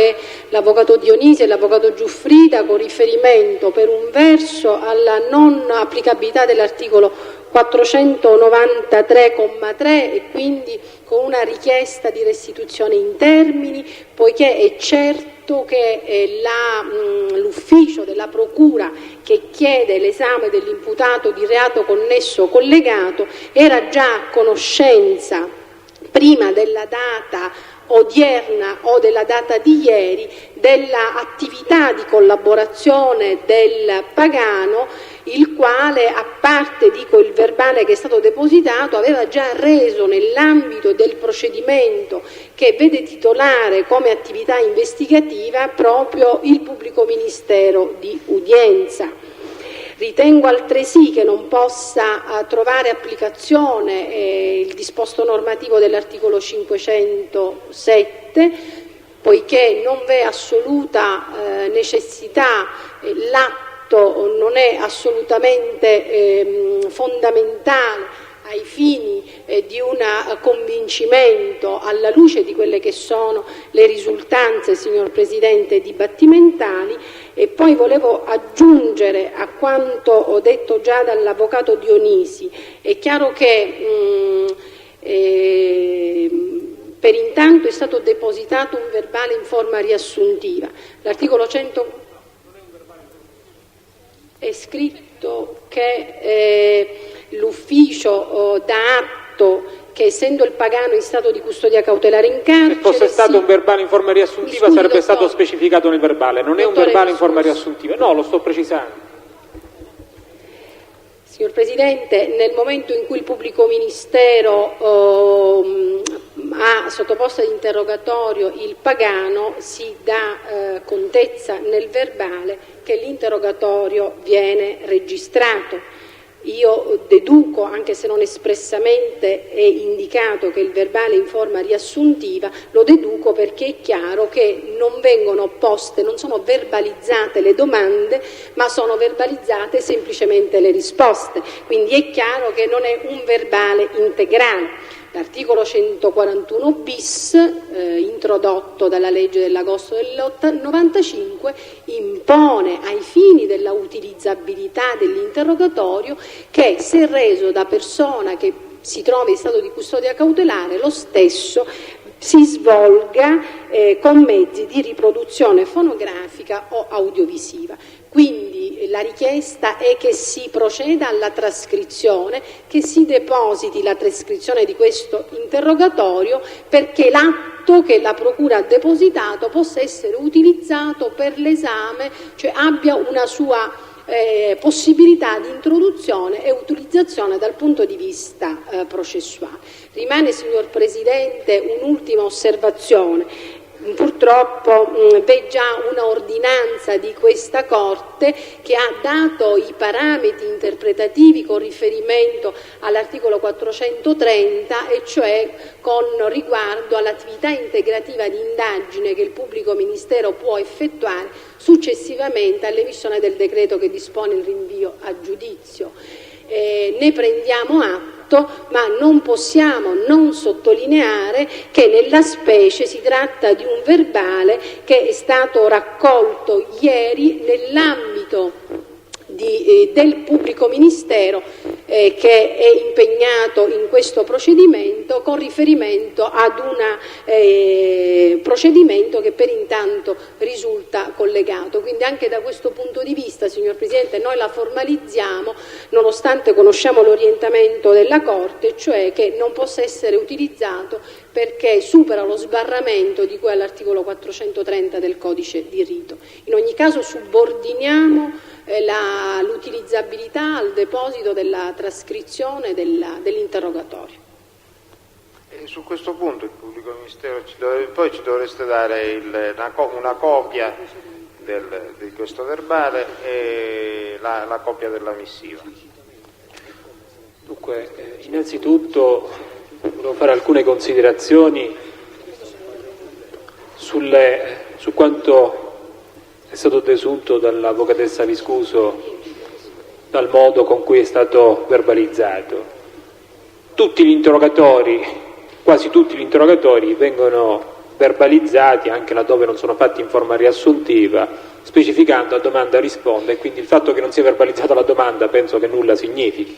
N: l'avvocato Dionisi e l'avvocato Giuffrida, con riferimento per un verso alla non applicabilità dell'articolo 493,3 e quindi con una richiesta di restituzione in termini, poiché è certo che l'ufficio della Procura che chiede l'esame dell'imputato di reato connesso o collegato era già a conoscenza prima della data odierna o della data di ieri dell'attività di collaborazione del Pagano, il quale, a parte il verbale che è stato depositato, aveva già reso nell'ambito del procedimento che vede titolare come attività investigativa proprio il pubblico ministero di udienza. Ritengo altresì che non possa trovare applicazione il disposto normativo dell'articolo 507, poiché non v'è assoluta necessità, l'atto non è assolutamente fondamentale ai fini di un convincimento alla luce di quelle che sono le risultanze, signor Presidente, dibattimentali. E poi volevo aggiungere a quanto ho detto già dall'avvocato Dionisi. È chiaro che per intanto è stato depositato un verbale in forma riassuntiva. L'articolo 100 è scritto che l'ufficio dà atto che, essendo il Pagano in stato di custodia cautelare in carcere,
D: se fosse stato un verbale in forma riassuntiva sarebbe stato specificato nel verbale, non è un verbale in forma riassuntiva. No, lo sto precisando.
N: Signor Presidente, nel momento in cui il pubblico ministero ha sottoposto ad interrogatorio il Pagano, si dà contezza nel verbale che l'interrogatorio viene registrato. Io deduco, anche se non espressamente è indicato che il verbale è in forma riassuntiva, lo deduco perché è chiaro che non vengono poste, non sono verbalizzate le domande, ma sono verbalizzate semplicemente le risposte. Quindi è chiaro che non è un verbale integrale. L'articolo 141 bis, introdotto dalla legge dell'agosto del 95, impone ai fini della utilizzabilità dell'interrogatorio che, se reso da persona che si trova in stato di custodia cautelare, lo stesso si svolga con mezzi di riproduzione fonografica o audiovisiva. Quindi la richiesta è che si proceda alla trascrizione, che si depositi la trascrizione di questo interrogatorio, perché l'atto che la Procura ha depositato possa essere utilizzato per l'esame, cioè abbia una sua possibilità di introduzione e utilizzazione dal punto di vista processuale. Rimane, signor Presidente, un'ultima osservazione. Purtroppo v'è già una ordinanza di questa Corte che ha dato i parametri interpretativi con riferimento all'articolo 430, e cioè con riguardo all'attività integrativa di indagine che il pubblico ministero può effettuare successivamente all'emissione del decreto che dispone il rinvio a giudizio. Ne prendiamo atto, ma non possiamo non sottolineare che nella specie si tratta di un verbale che è stato raccolto ieri nell'ambito del pubblico ministero che è impegnato in questo procedimento, con riferimento ad un procedimento che per intanto risulta collegato. Quindi anche da questo punto di vista, signor Presidente, noi la formalizziamo, nonostante conosciamo l'orientamento della Corte, cioè che non possa essere utilizzato perché supera lo sbarramento di cui all'articolo 430 del Codice di rito. In ogni caso subordiniamo l'utilizzabilità al deposito della trascrizione dell'interrogatorio.
A: Su questo punto il pubblico ministero poi ci dovreste dare una copia di questo verbale e la copia della missiva.
D: Dunque, innanzitutto volevo fare alcune considerazioni su quanto è stato desunto dall'avvocatessa Viscuso, dal modo con cui è stato verbalizzato. Quasi tutti gli interrogatori vengono verbalizzati, anche laddove non sono fatti in forma riassuntiva, specificando a domanda risponde, e quindi il fatto che non sia verbalizzata la domanda penso che nulla significhi.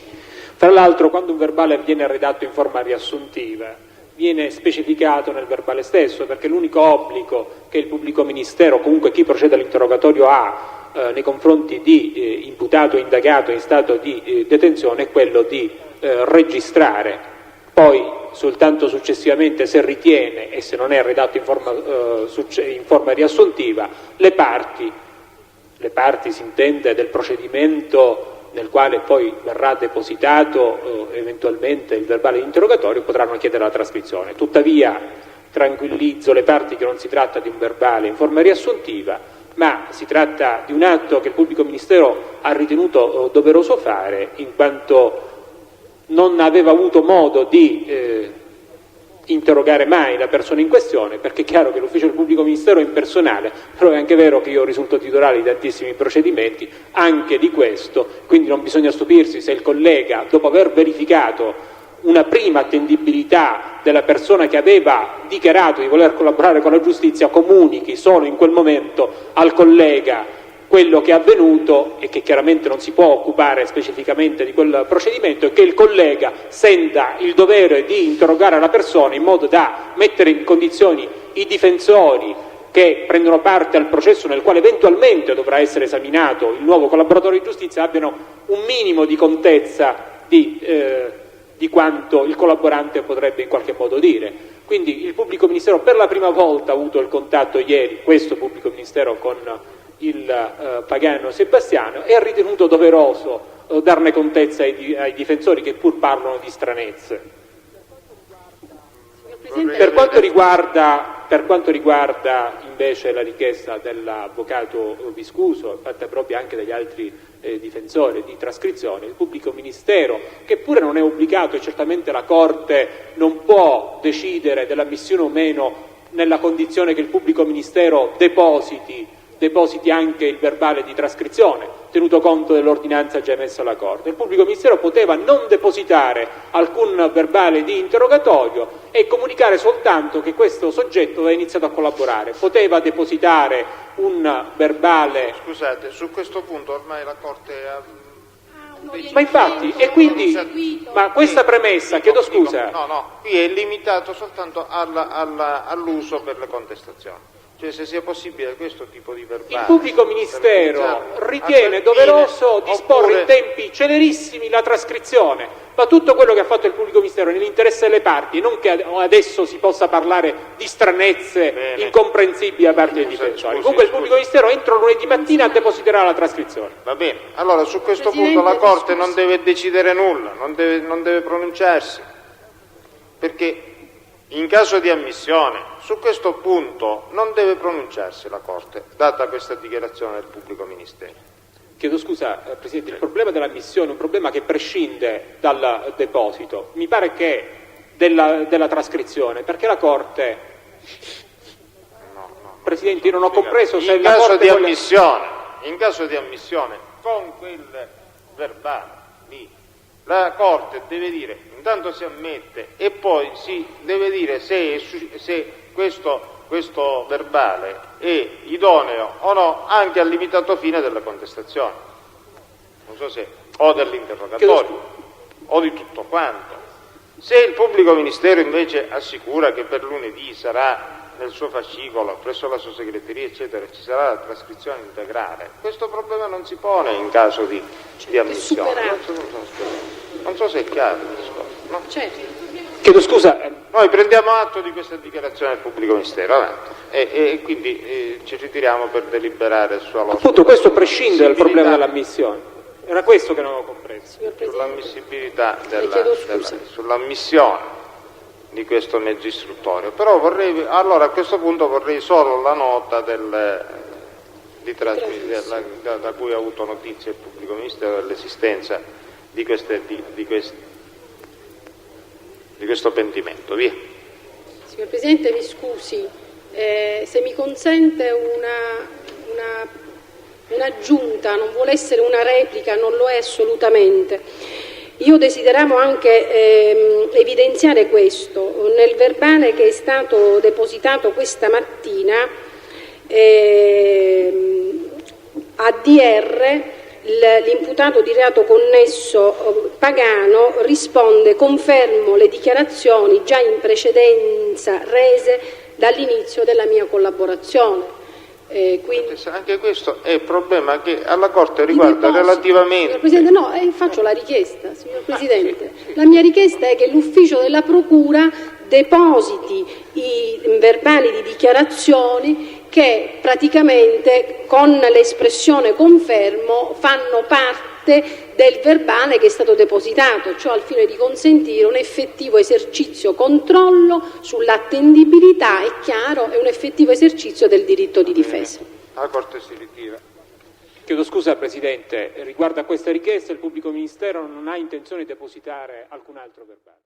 D: Tra l'altro, quando un verbale viene redatto in forma riassuntiva, viene specificato nel verbale stesso, perché l'unico obbligo che il pubblico ministero, comunque chi procede all'interrogatorio, ha nei confronti di imputato o indagato in stato di detenzione è quello di registrare. Poi soltanto successivamente, se ritiene e se non è redatto in forma riassuntiva, le parti si intende del procedimento nel quale poi verrà depositato eventualmente il verbale di interrogatorio, potranno chiedere la trascrizione. Tuttavia tranquillizzo le parti che non si tratta di un verbale in forma riassuntiva, ma si tratta di un atto che il pubblico ministero ha ritenuto doveroso fare, in quanto non aveva avuto modo di interrogare mai la persona in questione, perché è chiaro che l'ufficio del pubblico ministero è impersonale, però è anche vero che io risulto titolare di tantissimi procedimenti, anche di questo, quindi non bisogna stupirsi se il collega, dopo aver verificato una prima attendibilità della persona che aveva dichiarato di voler collaborare con la giustizia, comunichi solo in quel momento al collega quello che è avvenuto e che chiaramente non si può occupare specificamente di quel procedimento, e che il collega senta il dovere di interrogare la persona in modo da mettere in condizioni i difensori che prendono parte al processo nel quale eventualmente dovrà essere esaminato il nuovo collaboratore di giustizia, abbiano un minimo di contezza di quanto il collaborante potrebbe in qualche modo dire. Quindi il pubblico ministero per la prima volta ha avuto il contatto ieri, questo pubblico ministero, con il Pagano Sebastiano, e ha ritenuto doveroso darne contezza ai difensori che pur parlano di stranezze. Per quanto riguarda invece la richiesta dell'avvocato Viscuso, fatta propria anche dagli altri difensori, di trascrizione, il pubblico ministero, che pure non è obbligato, e certamente la Corte non può decidere dell'ammissione o meno nella condizione che il pubblico ministero depositi anche il verbale di trascrizione, tenuto conto dell'ordinanza già emessa alla Corte. Il pubblico ministero poteva non depositare alcun verbale di interrogatorio e comunicare soltanto che questo soggetto aveva iniziato a collaborare. Poteva depositare un verbale...
A: Scusate, su questo punto ormai la Corte ha...
D: Ma infatti, e quindi, ma questa premessa, chiedo scusa...
A: No, qui è limitato soltanto all'uso per le contestazioni. Cioè, se sia possibile questo tipo di verbale.
D: Il pubblico ministero ritiene doveroso disporre in tempi celerissimi la trascrizione, ma tutto quello che ha fatto il pubblico ministero è nell'interesse delle parti, e non che adesso si possa parlare di stranezze incomprensibili da parte dei difensori. Comunque il pubblico ministero entro lunedì mattina depositerà la trascrizione.
A: Va bene, allora su questo punto la Corte non deve decidere nulla, non deve pronunciarsi, perché in caso di ammissione su questo punto non deve pronunciarsi la Corte, data questa dichiarazione del pubblico ministero.
D: Chiedo scusa, Presidente, il problema dell'ammissione è un problema che prescinde dal deposito, mi pare che della trascrizione, perché la Corte... Presidente, io non ho compreso se la Corte...
A: In caso di ammissione, con quel verbale lì, la Corte deve dire, intanto si ammette, e poi si deve dire se questo verbale è idoneo o no anche al limitato fine della contestazione, non so se, o dell'interrogatorio, o di tutto quanto. Se il pubblico ministero invece assicura che per lunedì sarà nel suo fascicolo, presso la sua segreteria, eccetera, ci sarà la trascrizione integrale, questo problema non si pone in caso di ammissione. Non so se è chiaro il discorso, no?
N: Certo.
D: Chiedo scusa.
A: Noi prendiamo atto di questa dichiarazione del pubblico ministero, avanti, e quindi ci ritiriamo per deliberare su allo
D: appunto questo prescinde dal problema dell'ammissione. Era questo che non avevo compreso.
A: Sull'ammissibilità sull'ammissione di questo mezzo istruttorio, però allora a questo punto vorrei solo la nota da cui ha avuto notizia il pubblico ministero dell'esistenza di questo pentimento. Via.
N: Signor Presidente, mi scusi, se mi consente un'aggiunta, non vuole essere una replica, non lo è assolutamente. Io desideravo anche evidenziare questo. Nel verbale che è stato depositato questa mattina, ADR, l'imputato di reato connesso Pagano risponde: confermo le dichiarazioni già in precedenza rese dall'inizio della mia collaborazione. Quindi...
A: Anche questo è il problema che alla Corte riguarda relativamente...
N: Signor Presidente, no, faccio la richiesta, signor Presidente. La mia richiesta è che l'ufficio della Procura depositi i verbali di dichiarazioni che praticamente con l'espressione confermo fanno parte del verbale che è stato depositato, ciò al fine di consentire un effettivo esercizio controllo sull'attendibilità, è chiaro, e un effettivo esercizio del diritto di difesa.
A: La Corte si ritira.
D: Chiedo scusa Presidente, riguardo a questa richiesta il pubblico ministero non ha intenzione di depositare alcun altro verbale.